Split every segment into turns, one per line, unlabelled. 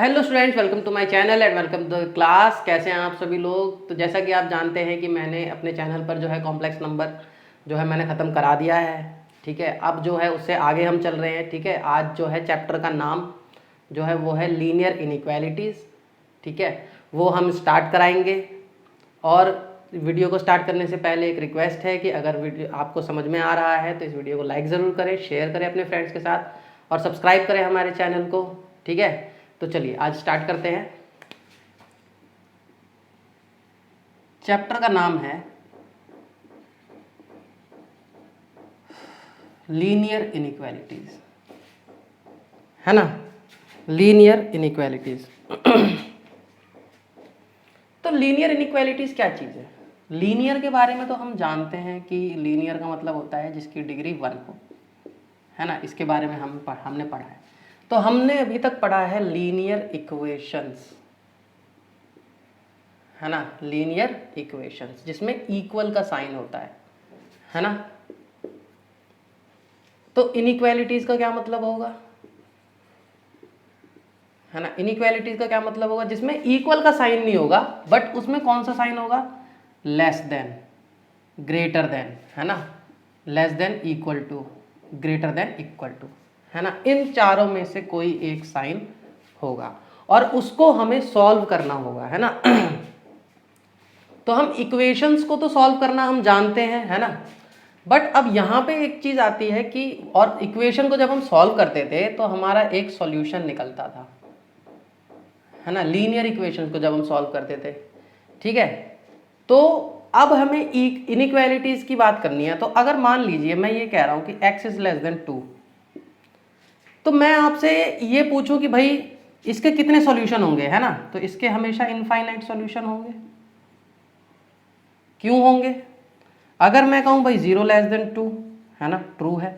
Hello students, welcome to my channel and welcome to the class. कैसे हैं आप सभी लोग। तो जैसा कि आप जानते हैं कि मैंने अपने चैनल पर जो है कॉम्प्लेक्स नंबर जो है मैंने ख़त्म करा दिया है। ठीक है, अब जो है उससे आगे हम चल रहे हैं। ठीक है, आज जो है चैप्टर का नाम जो है वो है लीनियर इनइक्वालिटीज़। ठीक है, वो हम स्टार्ट कराएंगे। और वीडियो को स्टार्ट करने से पहले एक रिक्वेस्ट है कि अगर वीडियो आपको समझ में आ रहा है तो इस वीडियो को लाइक ज़रूर करें, शेयर करें अपने फ्रेंड्स के साथ और सब्सक्राइब करें हमारे चैनल को। ठीक है, तो चलिए आज स्टार्ट करते हैं। चैप्टर का नाम है लीनियर इनइक्वालिटीज, है ना। Linear inequalities. तो लीनियर इनइक्वालिटीज क्या चीज़ है। लीनियर के बारे में तो हम जानते हैं कि लीनियर का मतलब होता है जिसकी डिग्री 1 हो, है ना। इसके बारे में हमने पढ़ा है। तो हमने अभी तक पढ़ा है लीनियर इक्वेशंस, है ना। लीनियर इक्वेशंस जिसमें इक्वल का साइन होता है ना। तो इनइक्वालिटीज का क्या मतलब होगा, है ना। इनइक्वालिटीज का क्या मतलब होगा, जिसमें इक्वल का साइन नहीं होगा बट उसमें कौन सा साइन होगा, लेस देन, ग्रेटर देन, है ना। Less than, equal to, greater than, equal to, है ना। इन चारों में से कोई एक साइन होगा और उसको हमें सॉल्व करना होगा, है ना। तो हम इक्वेशंस को तो सॉल्व करना हम जानते हैं, है ना। बट अब यहाँ पे एक चीज़ आती है कि और इक्वेशन को जब हम सॉल्व करते थे तो हमारा एक सॉल्यूशन निकलता था, है ना। लीनियर इक्वेशंस को जब हम सॉल्व करते थे, ठीक है। तो अब हमें इनइक्वालिटीज़ की बात करनी है। तो अगर मान लीजिए मैं ये कह रहा हूँ कि x इज लेस देन 2, तो मैं आपसे ये पूछूं कि भाई इसके कितने सॉल्यूशन होंगे, है ना। तो इसके हमेशा इनफाइनाइट सॉल्यूशन होंगे। क्यों होंगे। अगर मैं कहूं भाई 0 लेस देन 2, है ना, ट्रू है।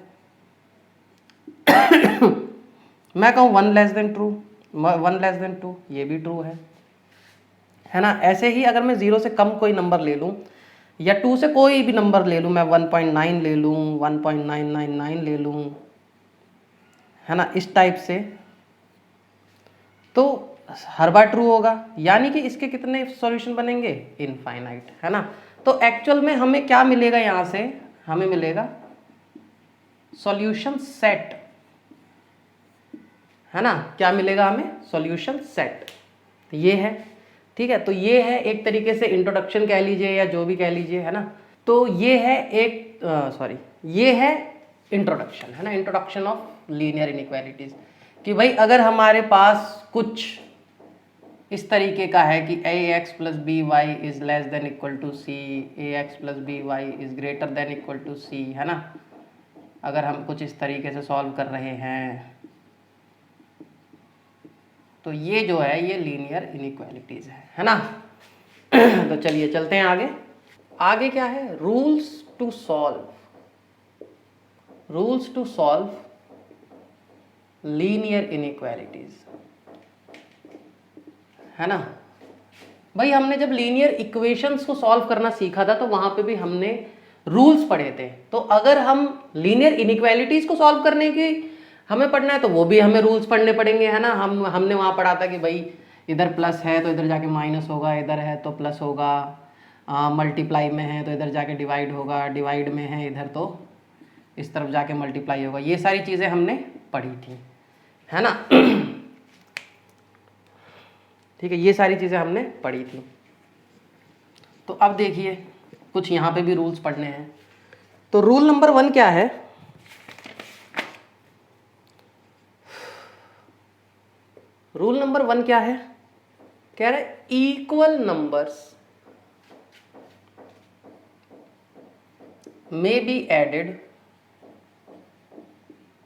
मैं कहूं 1 less than true, 1 less than 2, ये भी ट्रू है ना। ऐसे ही अगर मैं 0 से कम कोई नंबर ले लूं या 2 से कोई भी नंबर ले लूं, मैं 1.9 ले लूं, 1.999 ले लूं, है ना, इस टाइप से, तो हर बार ट्रू होगा। यानी कि इसके कितने सॉल्यूशन बनेंगे, इनफाइनाइट, है ना। तो एक्चुअल में हमें क्या मिलेगा, यहां से हमें मिलेगा सॉल्यूशन सेट, है ना। क्या मिलेगा हमें, सॉल्यूशन सेट। ये है, ठीक है। तो ये है एक तरीके से इंट्रोडक्शन कह लीजिए या जो भी कह लीजिए, है ना। तो ये है एक ये है इंट्रोडक्शन, है ना, इंट्रोडक्शन ऑफ लीनियर इनइक्वालिटीज। कि भाई अगर हमारे पास कुछ इस तरीके का है कि ax plus b y is less than equal to c, ax plus b y is greater than equal to c, है ना। अगर हम कुछ इस तरीके से सॉल्व कर रहे हैं तो ये जो है ये लीनियर इनइक्वालिटीज है ना। तो चलिए चलते हैं आगे। आगे क्या है, rules to solve, rules to solve linear inequalities, है ना। भाई हमने जब लीनियर इक्वेशंस को सॉल्व करना सीखा था तो वहां पे भी हमने रूल्स पढ़े थे। तो अगर हम लीनियर इनइक्वालिटीज को सॉल्व करने की हमें पढ़ना है तो वो भी हमें रूल्स पढ़ने पड़ेंगे, है ना। हमने वहां पढ़ा था कि भाई इधर प्लस है तो इधर जाके माइनस होगा, इधर है तो प्लस होगा, मल्टीप्लाई में है तो इधर जाके डिवाइड होगा, डिवाइड में है इधर तो इस तरफ जाके मल्टीप्लाई होगा। ये सारी चीज़ें हमने पढ़ी थी, है ना। ठीक है, ये सारी चीज़ें हमने पढ़ी थी। तो अब देखिए कुछ यहाँ पे भी रूल्स पढ़ने हैं। तो रूल नंबर 1 क्या है, रूल नंबर 1 क्या है, कह रहे equal numbers may be added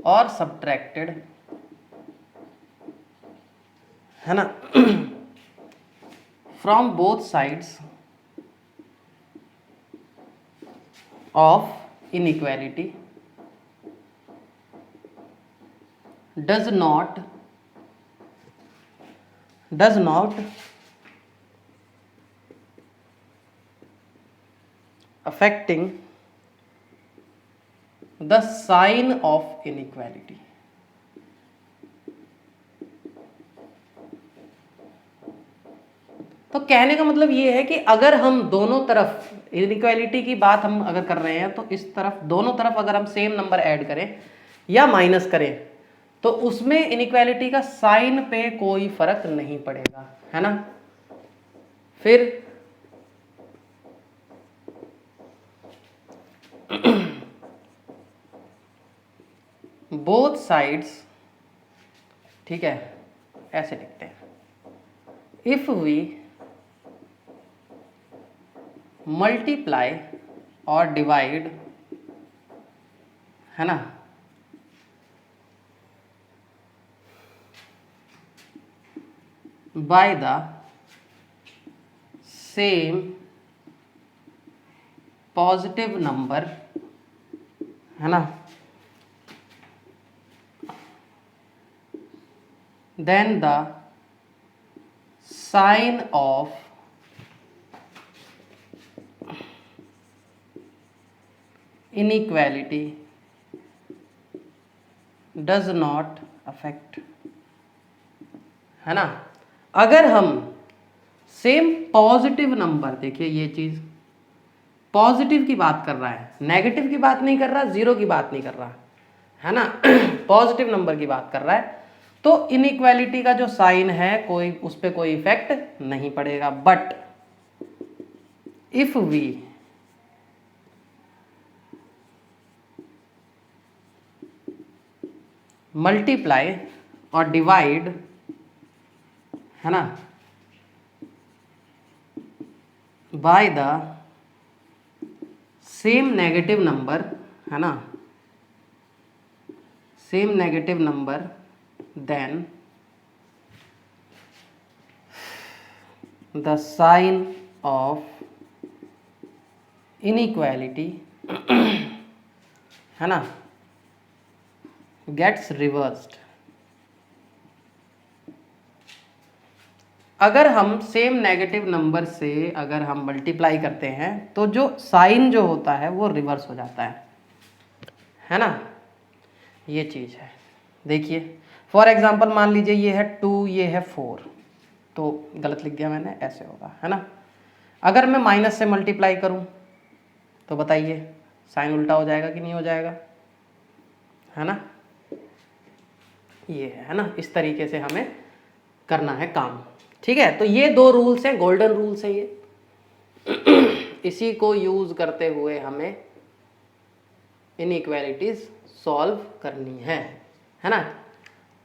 or subtracted, है ना, from both sides of inequality does not affecting the sign of inequality, तो कहने का मतलब ये है कि अगर हम दोनों तरफ इनइक्वालिटी की बात हम अगर कर रहे हैं तो इस तरफ दोनों तरफ अगर हम सेम नंबर ऐड करें या माइनस करें तो उसमें इनइक्वालिटी का साइन पे कोई फर्क नहीं पड़ेगा, है ना। फिर बोथ साइड्स, ठीक है, ऐसे लिखते हैं, इफ वी मल्टीप्लाई और डिवाइड, है ना, by the same positive number, है ना, then the sign of inequality does not affect, है ना। अगर हम सेम पॉजिटिव नंबर, देखिए ये चीज पॉजिटिव की बात कर रहा है, नेगेटिव की बात नहीं कर रहा, जीरो की बात नहीं कर रहा, है ना, पॉजिटिव नंबर की बात कर रहा है, तो इनइक्वालिटी का जो साइन है कोई उस पर कोई इफेक्ट नहीं पड़ेगा। बट इफ वी मल्टीप्लाई और डिवाइड, है ना, by the same negative number, है ना, same negative number, then the sign of inequality, है ना, गेट्स रिवर्स्ड। अगर हम सेम नेगेटिव नंबर से अगर हम मल्टीप्लाई करते हैं तो जो साइन जो होता है वो रिवर्स हो जाता है ना, ये चीज़ है। देखिए फॉर एग्जांपल मान लीजिए ये है 2, ये है 4, तो गलत लिख दिया मैंने, ऐसे होगा, है ना। अगर मैं माइनस से मल्टीप्लाई करूं तो बताइए साइन उल्टा हो जाएगा कि नहीं हो जाएगा, है ना। ये है ना, इस तरीके से हमें करना है काम, ठीक है। तो ये दो रूल्स हैं, गोल्डन रूल्स हैं ये। इसी को यूज करते हुए हमें इनइक्वालिटीज सॉल्व करनी है ना।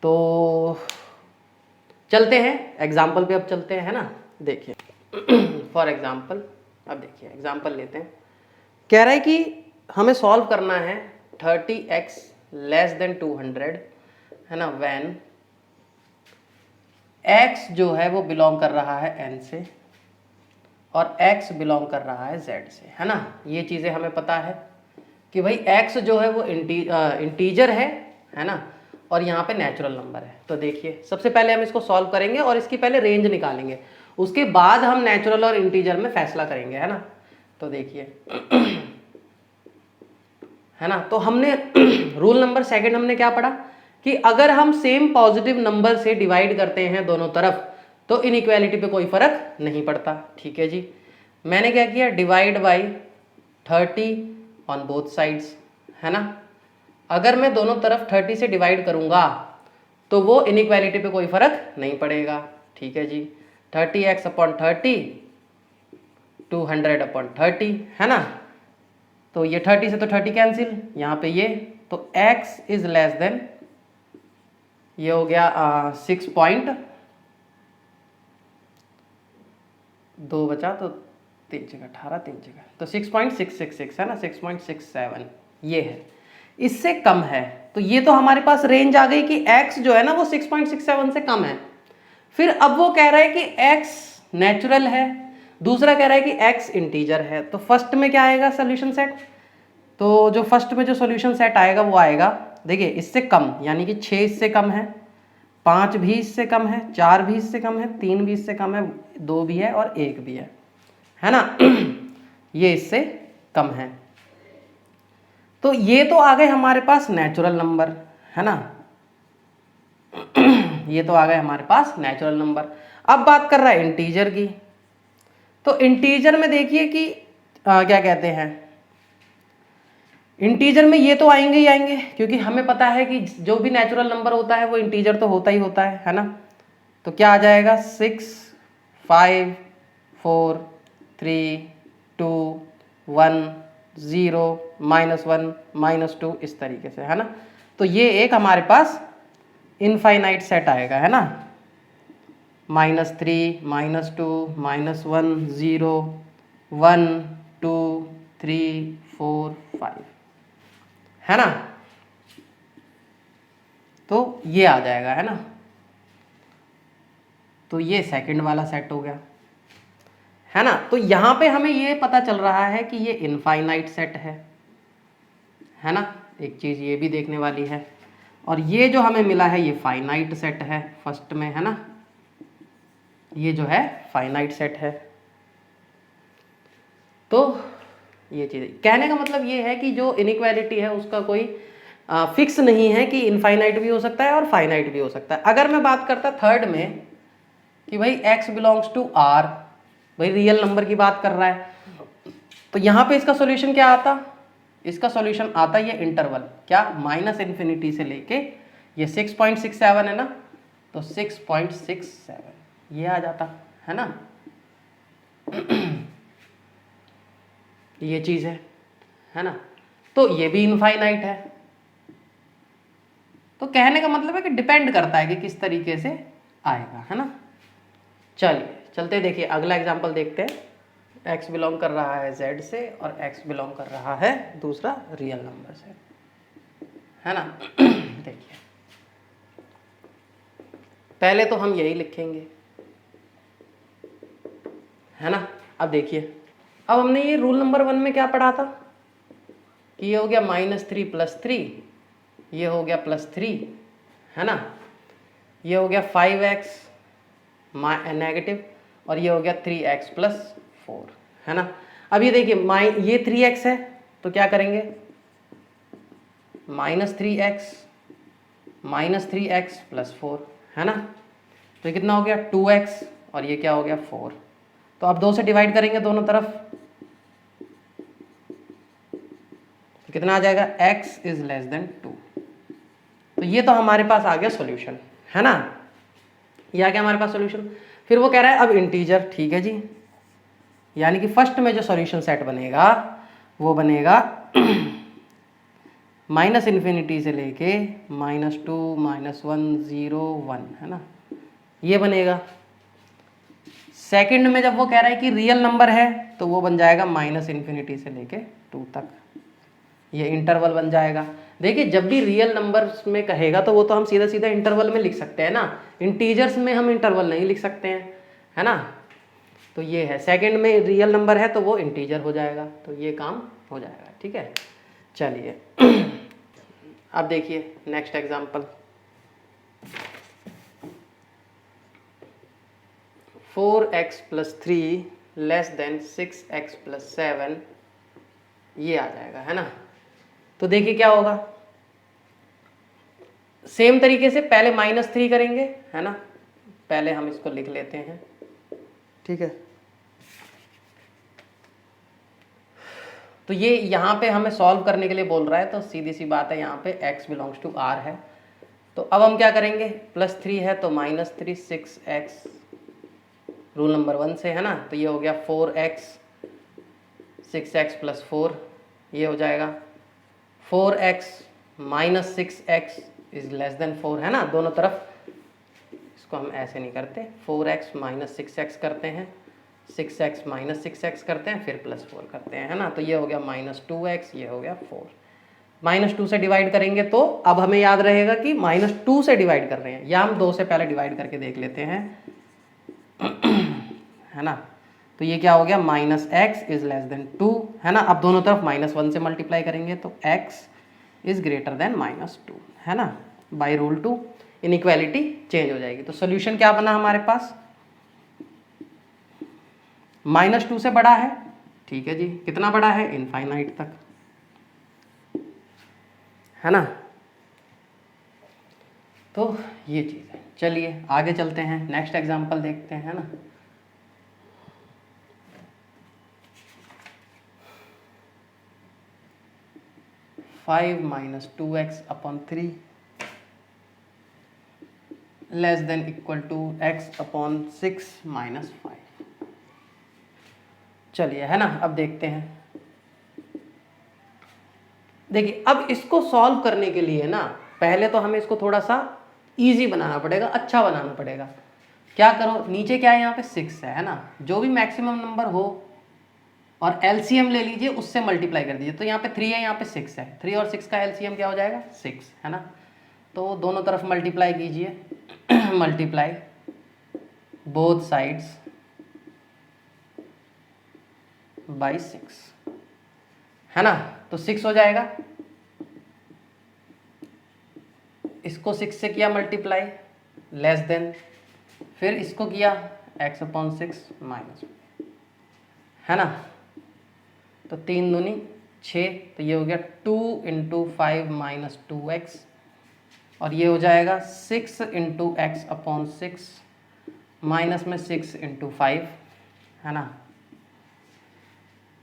तो चलते हैं एग्जाम्पल पे, अब चलते हैं, है ना। देखिए फॉर एग्जाम्पल, अब देखिए एग्जाम्पल लेते हैं। कह रहा है कि हमें सॉल्व करना है 30x लेस देन 200, है ना, व्हेन x जो है वो बिलोंग कर रहा है n से और x बिलोंग कर रहा है z से, है ना। ये चीज़ें हमें पता है कि भाई x जो है वो इंटीजर है ना, और यहाँ पे नेचुरल नंबर है। तो देखिए सबसे पहले हम इसको सॉल्व करेंगे और इसकी पहले रेंज निकालेंगे, उसके बाद हम नेचुरल और इंटीजर में फैसला करेंगे, है ना। तो देखिए है ना, तो हमने रूल नंबर सेकंड हमने क्या पढ़ा कि अगर हम सेम पॉजिटिव नंबर से डिवाइड करते हैं दोनों तरफ तो इनइक्वालिटी पे कोई फर्क नहीं पड़ता, ठीक है जी। मैंने क्या किया, divide by 30 on both sides, है ना। अगर मैं दोनों तरफ 30 से डिवाइड करूंगा तो वो इनइक्वालिटी पे कोई फर्क नहीं पड़ेगा, ठीक है जी। 30x अपॉन 30, 200 अपॉन 30, है ना। तो ये 30 से तो 30 कैंसिल, यहाँ पे ये, तो x इज लेस देन, ये हो गया 6.2 बचा तो 3 जगह 18, 3 जगह तो 6.666, है ना, 6.67 ये है, इससे कम है। तो ये तो हमारे पास रेंज आ गई कि x जो है ना वो 6.67 से कम है। फिर अब वो कह रहा है कि x नेचुरल है, दूसरा कह रहा है कि x इंटीजर है। तो फर्स्ट में क्या आएगा सोल्यूशन सेट, तो जो फर्स्ट में जो सोल्यूशन सेट आएगा वो आएगा, देखिए इससे कम, यानी कि 6 इससे कम है, 5 भी इससे कम है, 4 भी इससे कम है, 3 भी इससे कम है, 2 भी है और 1 भी है ना। ये इससे कम है। तो ये तो आ गए हमारे पास नेचुरल नंबर, है ना। ये तो आ गए हमारे पास नेचुरल नंबर। अब बात कर रहा है इंटीजर की, तो इंटीजर में देखिए कि क्या कहते हैं, इंटीजर में ये तो आएंगे ही आएंगे, क्योंकि हमें पता है कि जो भी नेचुरल नंबर होता है वो इंटीजर तो होता ही होता है ना। तो क्या आ जाएगा 6 5 4 3 2 1 0 -1 -2 इस तरीके से, है ना। तो ये एक हमारे पास इनफाइनाइट सेट आएगा, है ना। -3 -2 -1 0 1 2 3 4 5, है ना। तो ये आ जाएगा, है ना। तो ये सेकंड वाला सेट हो गया, है ना। तो यहां पे हमें ये पता चल रहा है कि ये इनफाइनाइट सेट है ना। एक चीज ये भी देखने वाली है। और ये जो हमें मिला है ये फाइनाइट सेट है फर्स्ट में, है ना। ये जो है फाइनाइट सेट है। तो ये चीज कहने का मतलब ये है कि जो इनइक्वालिटी है उसका कोई फिक्स नहीं है कि इनफाइनाइट भी हो सकता है और फाइनाइट भी हो सकता है। अगर मैं बात करता थर्ड में कि भाई x बिलोंग्स टू r, भाई रियल नंबर की बात कर रहा है, तो यहाँ पे इसका सॉल्यूशन क्या आता, इसका सॉल्यूशन आता ये इंटरवल क्या -∞ से लेके ये 6.67 है ना, तो 6.67 ये आ जाता, है ना। ये चीज है ना। तो ये भी इनफाइनाइट है। तो कहने का मतलब है कि डिपेंड करता है कि किस तरीके से आएगा, है ना। चलिए चलते देखिए अगला एग्जांपल देखते हैं। x बिलोंग कर रहा है z से और x बिलोंग कर रहा है दूसरा रियल नंबर से, है ना। देखिए पहले तो हम यही लिखेंगे, है ना। अब देखिए अब हमने ये रूल नंबर 1 में क्या पढ़ा था कि ये हो गया -3 + 3, ये हो गया +3, है ना। ये हो गया 5x नेगेटिव और ये हो गया 3x + 4, है ना। अब ये देखिए ये 3x है तो क्या करेंगे -3x + 4, है ना। तो ये कितना हो गया 2x और ये क्या हो गया 4। तो अब 2 से डिवाइड करेंगे दोनों तरफ, तो कितना आ जाएगा x > 2। तो ये तो हमारे पास आ गया सॉल्यूशन, है ना। ये आ गया हमारे पास सॉल्यूशन। फिर वो कह रहा है अब इंटीजर, ठीक है जी। यानी कि फर्स्ट में जो सॉल्यूशन सेट बनेगा वो बनेगा -∞ से लेके -2 -1 0 1, है ना। ये बनेगा। सेकंड में जब वो कह रहा है कि रियल नंबर है तो वो बन जाएगा -∞ से लेके 2 तक, ये इंटरवल बन जाएगा। देखिए जब भी रियल नंबर्स में कहेगा तो वो तो हम सीधा सीधा इंटरवल में लिख सकते हैं ना, इंटीजर्स में हम इंटरवल नहीं लिख सकते हैं, है ना। तो ये है सेकंड में रियल नंबर है तो वो इंटीजर हो जाएगा, तो ये काम हो जाएगा, ठीक है। चलिए अब देखिए नेक्स्ट एग्जांपल, 4x + 3 < 6x + 7 ये आ जाएगा, है ना। तो देखिए क्या होगा, सेम तरीके से पहले -3 करेंगे, है ना। पहले हम इसको लिख लेते हैं, ठीक है। तो ये यहाँ पे हमें सॉल्व करने के लिए बोल रहा है, तो सीधी सी बात है यहाँ पे x बिलोंग्स टू r है। तो अब हम क्या करेंगे, +3 है तो -3 6x रूल नंबर 1 से, है ना। तो ये हो गया 4x 6x + 4 ये हो जाएगा 4x - 6x < 4, है ना। दोनों तरफ इसको हम ऐसे नहीं करते, 4x - 6x करते हैं, 6x - 6x करते हैं, फिर +4 करते हैं, है ना। तो ये हो गया -2x, ये हो गया 4। -2 से डिवाइड करेंगे तो अब हमें याद रहेगा कि -2 से डिवाइड कर रहे हैं, या हम 2 से पहले डिवाइड करके देख लेते हैं, है ना। तो ये क्या हो गया -x < 2, है ना। अब दोनों तरफ -1 से मल्टीप्लाई करेंगे तो x > -2, है ना। बाय रूल 2 इनइक्वालिटी चेंज हो जाएगी। तो सोल्यूशन क्या बना हमारे पास, -2 से बड़ा है, ठीक है जी। कितना बड़ा है, इनफाइनाइट तक, है ना। तो ये चीज़ है। चलिए आगे चलते हैं, नेक्स्ट एग्जांपल देखते हैं, है ना। 5 minus 2x upon 3 less than equal to x upon 6 minus 5। चलिए, है ना। अब देखते हैं। देखिए, अब इसको सॉल्व करने के लिए ना पहले तो हमें इसको थोड़ा सा इजी बनाना पड़ेगा, अच्छा बनाना पड़ेगा। क्या करो, नीचे क्या है, यहाँ पे 6 है ना। जो भी मैक्सिमम नंबर हो और एलसीएम ले लीजिए, उससे मल्टीप्लाई कर दीजिए। तो यहाँ पे 3 है, यहाँ पे 6 है। 3 और 6 का एलसीएम क्या हो जाएगा, 6, है ना। तो दोनों तरफ मल्टीप्लाई कीजिए मल्टीप्लाई बोथ साइड्स बाई 6, है ना। तो 6 हो जाएगा, इसको 6 से किया मल्टीप्लाई, लेस देन, फिर इसको किया x अपॉन 6 माइनस, है ना। तो 3 दूनी 6, तो ये हो गया 2 इंटू 5 माइनस 2x, और ये हो जाएगा 6 इंटू एक्स अपॉन 6 माइनस में 6 इंटू 5, है ना।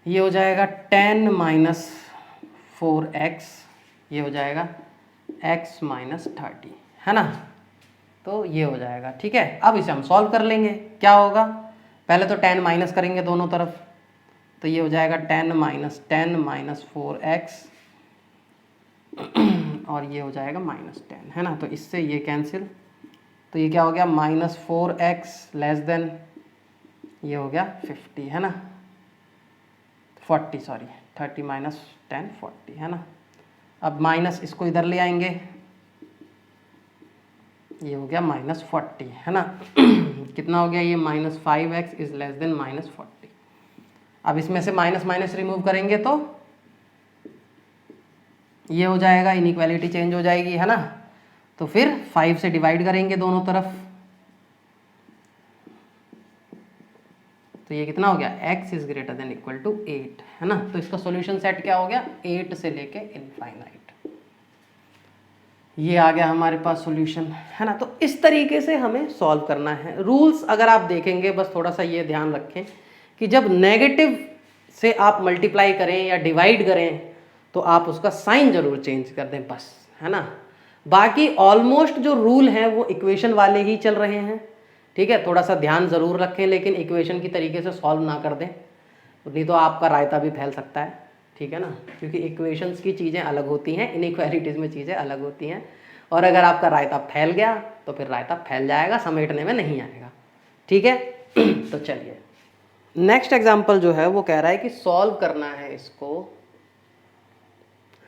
ये हो जाएगा 10 माइनस 4x, ये हो जाएगा x माइनस 30, है ना। तो ये हो जाएगा, ठीक है। अब इसे हम सॉल्व कर लेंगे। क्या होगा, पहले तो 10 माइनस करेंगे दोनों तरफ, तो ये हो जाएगा 10 माइनस 4x और ये हो जाएगा माइनस 10, है ना। तो इससे ये कैंसिल, तो ये क्या हो गया, माइनस 4x लेस देन, ये हो गया 50, है ना, 40 सॉरी 30 माइनस 10 40, है ना। अब माइनस इसको इधर ले आएंगे, ये हो गया माइनस 40, है ना कितना हो गया ये, minus 5x is less then minus 40। अब इसमें से माइनस माइनस रिमूव करेंगे तो ये हो जाएगा, इनइक्वालिटी चेंज हो जाएगी, है ना। तो फिर 5 से डिवाइड करेंगे दोनों तरफ, तो ये कितना हो गया, x is greater than equal to 8, है ना। तो इसका सॉल्यूशन सेट क्या हो गया, 8 से लेके इनफाइनाइट। ये आ गया हमारे पास सॉल्यूशन, है ना। तो इस तरीके से हमें सॉल्व करना है। रूल्स अगर आप देखेंगे, बस थोड़ा सा ये ध्यान रखें कि जब नेगेटिव से आप मल्टीप्लाई करें या डिवाइड करें तो आप उसका साइन जरूर चेंज कर दें, बस, है ना। बाकी ऑलमोस्ट जो रूल हैं वो इक्वेशन वाले ही चल रहे हैं, ठीक है। थोड़ा सा ध्यान ज़रूर रखें, लेकिन इक्वेशन की तरीके से सॉल्व ना कर दें, नहीं तो आपका रायता भी फैल सकता है, ठीक है ना। क्योंकि इक्वेशंस की चीज़ें अलग होती हैं, इनइक्वालिटीज़ में चीज़ें अलग होती हैं, और अगर आपका रायता फैल गया तो फिर रायता फैल जाएगा, समेटने में नहीं आएगा, ठीक है तो चलिए, नेक्स्ट एग्जाम्पल जो है वो कह रहा है कि सॉल्व करना है इसको,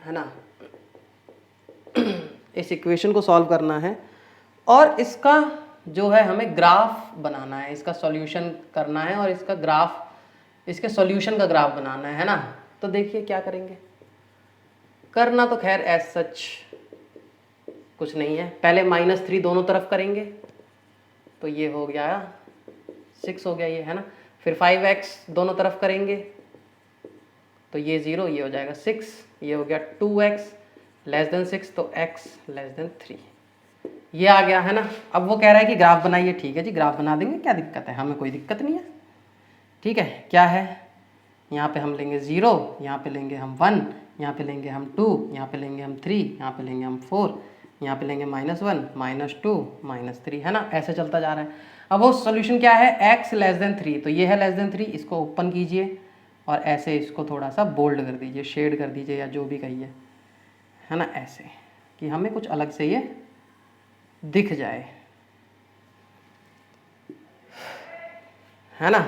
है ना इस इक्वेशन को सॉल्व करना है, और इसका जो है हमें ग्राफ बनाना है, इसका सॉल्यूशन करना है, और इसका ग्राफ, इसके सॉल्यूशन का ग्राफ बनाना है ना। तो देखिए क्या करेंगे, करना तो खैर एज सच कुछ नहीं है। पहले -3 दोनों तरफ करेंगे, तो ये हो गया 6 हो गया ये, है ना। फिर 5x दोनों तरफ करेंगे, तो ये 0, ये हो जाएगा 6, ये हो गया 2x लेस देन 6, तो x लेस देन 3, ये आ गया, है ना। अब वो कह रहा है कि ग्राफ बनाइए, ठीक है जी, ग्राफ बना देंगे, क्या दिक्कत है, हमें कोई दिक्कत नहीं है, ठीक है। क्या है, यहाँ पे हम लेंगे 0, यहाँ पे लेंगे हम 1, यहाँ पे लेंगे हम 2, यहाँ पे लेंगे हम 3, यहाँ पे लेंगे हम 4, यहाँ पे लेंगे -1 -2 -3, है ना। ऐसे चलता जा रहा है। अब वो सॉल्यूशन क्या है, x लेस देन 3, तो ये है लेस देन 3, इसको ओपन कीजिए और ऐसे इसको थोड़ा सा बोल्ड कर दीजिए, शेड कर दीजिए, या जो भी कहिए, है ना, ऐसे कि हमें कुछ अलग से ये दिख जाए, है ना।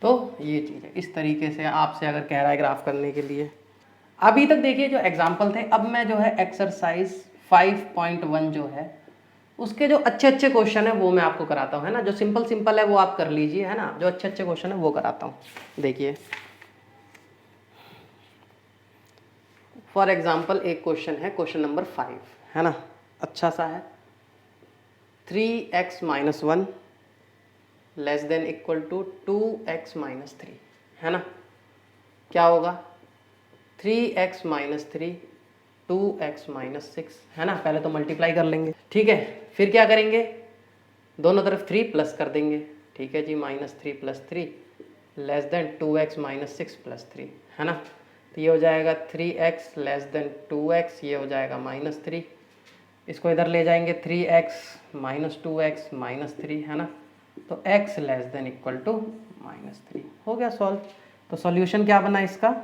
तो ये चीज़ है, इस तरीके से आपसे अगर कह रहा है ग्राफ करने के लिए। अभी तक देखिए जो एग्जाम्पल थे, अब मैं जो है एक्सरसाइज 5.1 जो है उसके जो अच्छे अच्छे क्वेश्चन है वो मैं आपको कराता हूँ, है ना। जो सिंपल सिंपल है वो आप कर लीजिए, है ना। जो अच्छे अच्छे क्वेश्चन है वो कराता हूँ। देखिए फॉर एग्जाम्पल एक क्वेश्चन है, क्वेश्चन नंबर 5, है ना, अच्छा सा है। 3x - 1 less than equal to 2x - 3, है ना। क्या होगा, 3x - 3 2x - 6, है ना। पहले तो मल्टीप्लाई कर लेंगे, ठीक है। फिर क्या करेंगे, दोनों तरफ 3 प्लस कर देंगे, ठीक है जी, -3 + 3 लेस देन 2x - 6 + 3, है ना। तो ये हो जाएगा 3x लेस देन 2x, ये हो जाएगा -3। इसको इधर ले जाएंगे 3x माइनस 2x माइनस 3, है ना, तो x less than equal to -3 हो गया सॉल्व। तो सॉल्यूशन क्या बना इसका,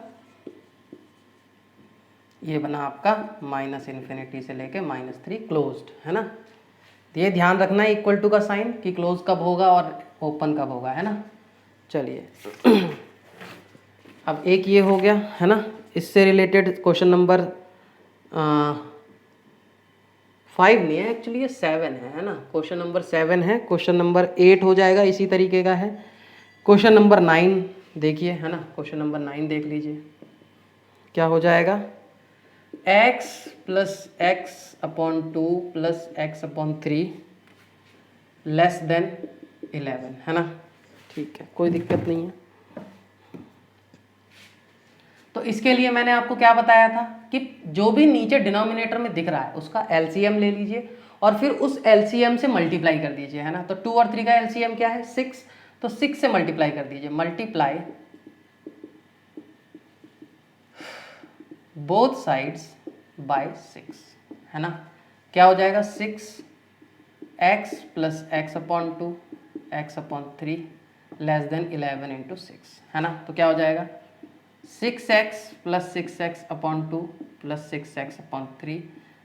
ये बना आपका -∞ से लेके -3 क्लोज्ड, है ना। तो ये ध्यान रखना है इक्वल टू का साइन कि क्लोज कब होगा और ओपन कब होगा, है ना। चलिए अब एक ये हो गया, है ना। इससे रिलेटेड क्वेश्चन नंबर 5 नहीं है एक्चुअली, ये 7 है ना। क्वेश्चन नंबर 7 है, क्वेश्चन नंबर 8 हो जाएगा, इसी तरीके का है। क्वेश्चन नंबर 9 देखिए, है ना, क्वेश्चन नंबर 9 देख लीजिए क्या हो जाएगा। x plus x upon 2 plus x upon 3 less then 11, है ना। ठीक है, कोई दिक्कत नहीं है। तो इसके लिए मैंने आपको क्या बताया था कि जो भी नीचे डिनोमिनेटर में दिख रहा है उसका एलसीएम ले लीजिए और फिर उस एलसीएम से मल्टीप्लाई कर दीजिए, है ना। तो 2 और 3 का एलसीएम क्या है 6, तो 6 से मल्टीप्लाई कर दीजिए, मल्टीप्लाई बोथ साइड्स बाय 6, है ना। क्या हो जाएगा 6x plus x upon 2 x upon 3 less then 11 into 6, है ना। तो क्या हो जाएगा 6x plus 6x upon 2 plus 6x upon 3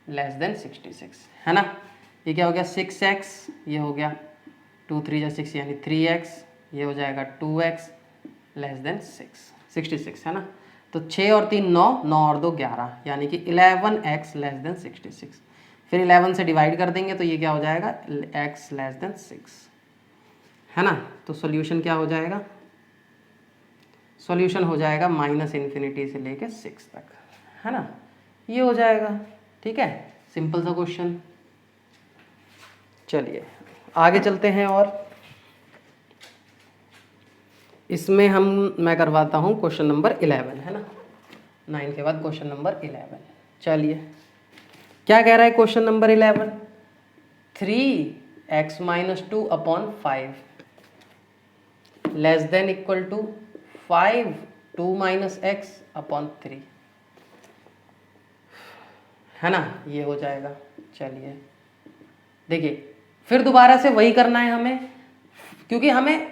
less then 66, है ना। ये क्या हो गया 6x, ये हो गया 2 3 या 6 यानी 3x, ये हो जाएगा 2x लेस देन 66, है ना। तो 6 और 3 9, 9 और 2 11 यानी कि 11x लेस देन 66। फिर 11 से डिवाइड कर देंगे तो ये क्या हो जाएगा x लेस देन 6, है ना। तो सॉल्यूशन क्या हो जाएगा, सॉल्यूशन हो जाएगा -∞ से लेके 6 तक, है ना। ये हो जाएगा, ठीक है, सिंपल सा क्वेश्चन। चलिए आगे चलते हैं और इसमें मैं करवाता हूँ क्वेश्चन नंबर 11, है ना। 9 के बाद क्वेश्चन नंबर 11। चलिए क्या कह रहा है question number 11, 3x minus 2 upon 5 less than equal to 5 2 minus x upon 3, है ना। ये हो जाएगा। चलिए देखिए फिर दोबारा से वही करना है हमें, क्योंकि हमें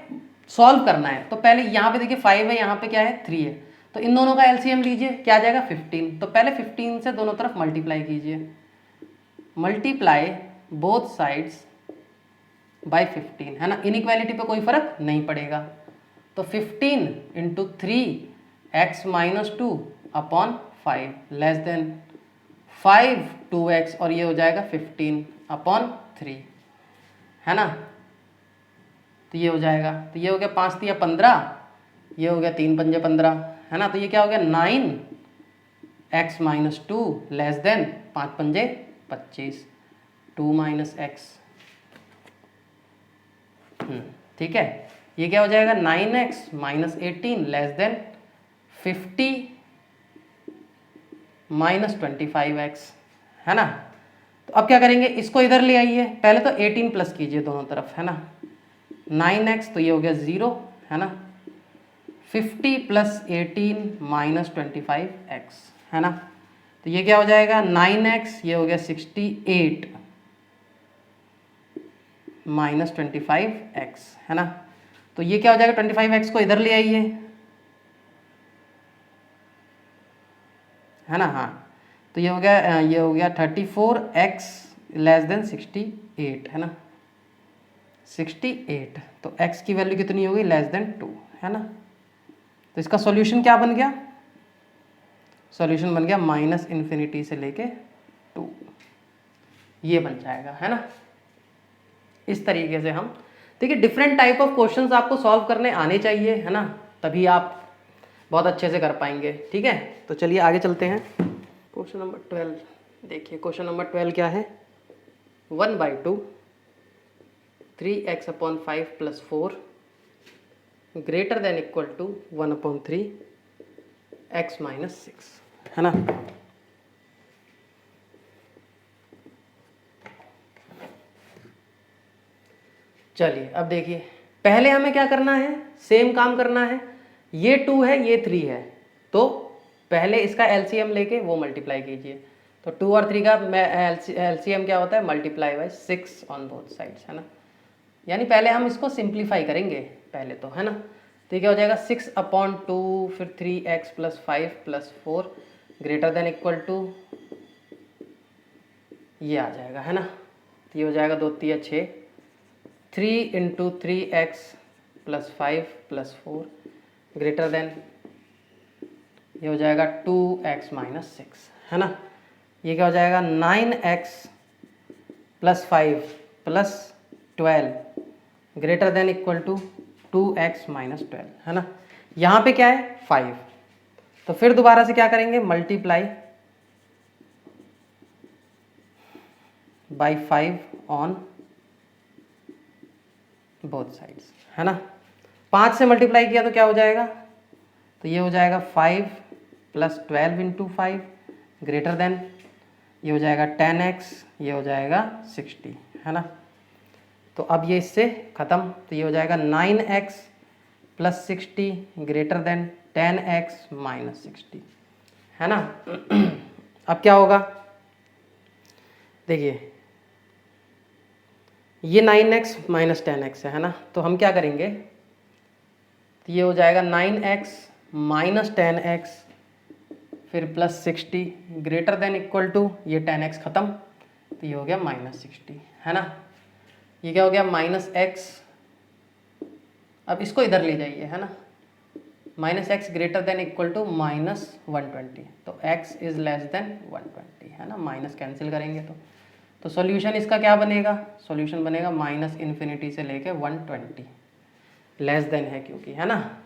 सॉल्व करना है। तो पहले यहाँ पे देखिए 5 है, यहाँ पे क्या है 3 है, तो इन दोनों का एलसीएम लीजिए, क्या आ जाएगा 15। तो पहले 15 से दोनों तरफ मल्टीप्लाई कीजिए, मल्टीप्लाई बोथ साइड्स बाय 15, है ना। इनइक्वालिटी पे कोई फर्क नहीं पड़ेगा। तो 15 into 3x minus 2 upon 5 less then 5 2x और ये हो जाएगा 15 अपॉन 3, है ना। तो ये हो जाएगा, तो ये हो गया 5 3 15, ये हो गया 3 5 15, है ना। तो ये क्या हो गया 9x minus 2 less than 5 5 25 2 minus x, ठीक है। ये क्या हो जाएगा 9x minus 18 less than 50 minus 25x, है ना। तो अब क्या करेंगे, इसको इधर ले आइए, पहले तो 18 प्लस कीजिए दोनों तरफ, है ना। 9x तो ये हो गया 0, है ना। 50 प्लस 18 माइनस 25x, है ना। तो ये क्या हो जाएगा 9x, ये हो गया 68 माइनस 25x, है ना। तो ये क्या हो जाएगा 25x को इधर ले आइए, है ना। हाँ तो ये हो गया 34x लेस देन 68, है ना 68। तो x की वैल्यू कितनी होगी लेस देन 2, है ना। तो इसका सॉल्यूशन क्या बन गया, सॉल्यूशन बन गया -∞ से लेके 2, ये बन जाएगा, है ना। इस तरीके से हम देखिए डिफरेंट टाइप ऑफ क्वेश्चंस आपको सॉल्व करने आने चाहिए, है ना, तभी आप बहुत अच्छे से कर पाएंगे, ठीक है। तो चलिए आगे चलते हैं। क्वेश्चन नंबर 12 देखिए, क्वेश्चन नंबर 12 क्या है 1/2 3x upon 5 plus 4 greater than equal to 1/3 x minus 6, है ना। चलिए अब देखिए पहले हमें क्या करना है, सेम काम करना है। ये 2 है, ये 3 है, तो पहले इसका एलसीएम लेके वो मल्टीप्लाई कीजिए। तो 2 और 3 का एलसीएम क्या होता है, multiply by 6 on both sides, है ना। यानी पहले हम इसको सिंप्लीफाई करेंगे पहले तो, है ना। तो क्या हो जाएगा 6/2 फिर 3x + 5 + 4 greater than equal to ये आ जाएगा, है ना। तो ये हो जाएगा 2 3 6, 3 × 3x + 5 + 4 ग्रेटर देन ये हो जाएगा 2x - 6, है ना। ये क्या हो जाएगा 9x + 5 + 12 greater than equal to 2x - 12, है ना। यहाँ पे क्या है 5, तो फिर दोबारा से क्या करेंगे, multiply by 5 on both sides, है ना। 5 से मल्टीप्लाई किया तो क्या हो जाएगा, तो ये हो जाएगा 5 + 12 × 5 ग्रेटर देन ये हो जाएगा 10x, ये हो जाएगा 60, है ना। तो अब ये इससे ख़त्म, तो ये हो जाएगा 9x + 60 ग्रेटर देन 10x - 60, है ना। अब क्या होगा, देखिए ये 9x - 10x है ना। तो हम क्या करेंगे, तो ये हो जाएगा 9x - 10x फिर +60 ग्रेटर देन इक्वल टू ये 10x ख़त्म, तो ये हो गया -60, है ना। ये क्या हो गया -x, अब इसको इधर ले जाइए, है ना। -x greater than equal to -120, तो x इज़ लेस देन 120, है ना। माइनस कैंसिल करेंगे तो सॉल्यूशन इसका क्या बनेगा, सॉल्यूशन बनेगा -∞ से लेके 120, लेस देन है क्योंकि, है ना।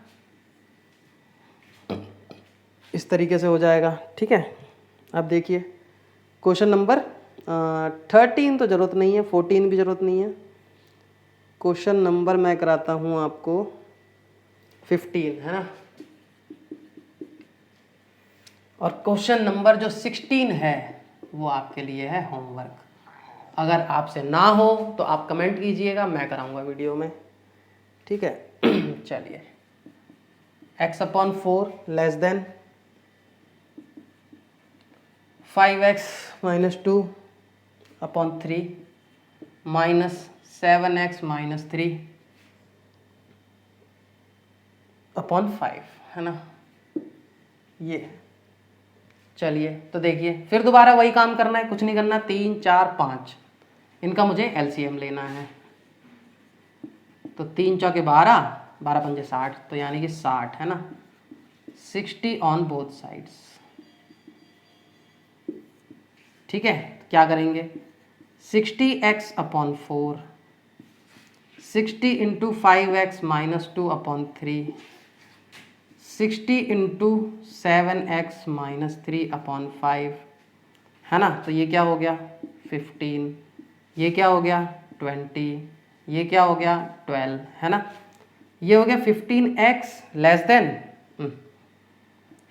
इस तरीके से हो जाएगा, ठीक है। अब देखिए क्वेश्चन नंबर 13 तो ज़रूरत नहीं है, 14 भी ज़रूरत नहीं है। क्वेश्चन नंबर मैं कराता हूँ आपको 15, है ना। और क्वेश्चन नंबर जो 16 है वो आपके लिए है होमवर्क। अगर आपसे ना हो तो आप कमेंट कीजिएगा, मैं कराऊंगा वीडियो में, ठीक है। चलिए, x/4 less than 5x - 2/3 -7x - 3/5, है ना। ये चलिए, तो देखिए फिर दोबारा वही काम करना है, कुछ नहीं करना, 3 4 5 इनका मुझे एलसीएम लेना है। तो 3 चौके 12, 12 पंजे 60, तो यानी कि 60, है ना। 60 ऑन बोथ साइड्स, ठीक है। तो क्या करेंगे 60x/4 60 × 5x - 2/3 60 × 7x - 3/5, है ना। तो ये क्या हो गया 15, ये क्या हो गया 20, ये क्या हो गया 12, है ना। ये हो गया 15x less than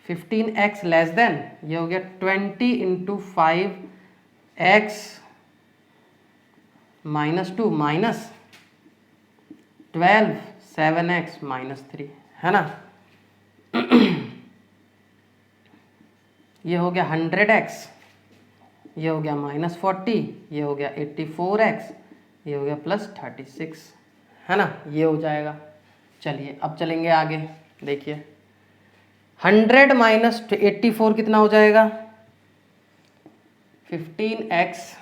15x less than ये हो गया 20 × 5x - 2 -12 7x - 3, है ना। ये हो गया 100x, ये हो गया -40, ये हो गया 84x, ये हो गया +36, है ना। ये हो जाएगा। चलिए अब चलेंगे आगे, देखिए 100 - 84 कितना हो जाएगा 15x,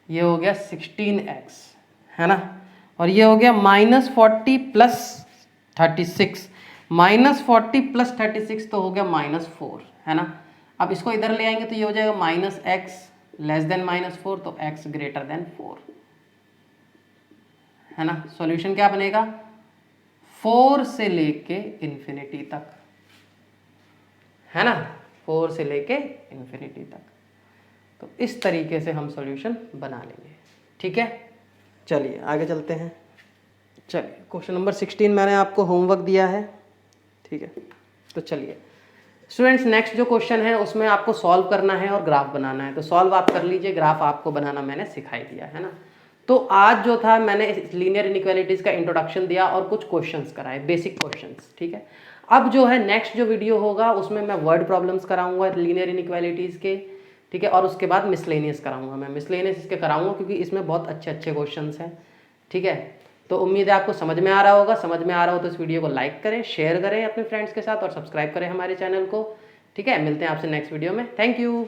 ये हो गया 16x, है ना। और ये हो गया -40 + 36, -40 + 36 तो हो गया -4, है ना। अब इसको इधर ले आएंगे तो ये हो जाएगा -x लेस देन -4, तो x ग्रेटर देन 4, है ना। सॉल्यूशन क्या बनेगा 4 से लेके इन्फिनिटी तक, है ना, 4 से लेके इन्फिनिटी तक। तो इस तरीके से हम सॉल्यूशन बना लेंगे, ठीक है। चलिए आगे चलते हैं। चलिए क्वेश्चन नंबर 16 मैंने आपको होमवर्क दिया है, ठीक है। तो चलिए स्टूडेंट्स, नेक्स्ट जो क्वेश्चन है उसमें आपको सॉल्व करना है और ग्राफ बनाना है। तो सॉल्व आप कर लीजिए, ग्राफ आपको बनाना मैंने सिखाई दिया, है ना। तो आज जो था मैंने लीनियर इनइक्वालिटीज़ का इंट्रोडक्शन दिया और कुछ क्वेश्चंस कराए, बेसिक क्वेश्चंस, ठीक है। अब जो है नेक्स्ट जो वीडियो होगा उसमें मैं वर्ड प्रॉब्लम्स कराऊंगा लीनियर इनइक्वालिटीज़ के, ठीक है, और उसके बाद मिसलेनियस कराऊंगा। मैं मिसलेनियस इसके कराऊंगा क्योंकि इसमें बहुत अच्छे अच्छे क्वेश्चंस हैं, ठीक है। तो उम्मीद है आपको समझ में आ रहा होगा। समझ में आ रहा हो तो इस वीडियो को लाइक करें, शेयर करें अपने फ्रेंड्स के साथ और सब्सक्राइब करें हमारे चैनल को, ठीक है। मिलते हैं आपसे नेक्स्ट वीडियो में। Thank you.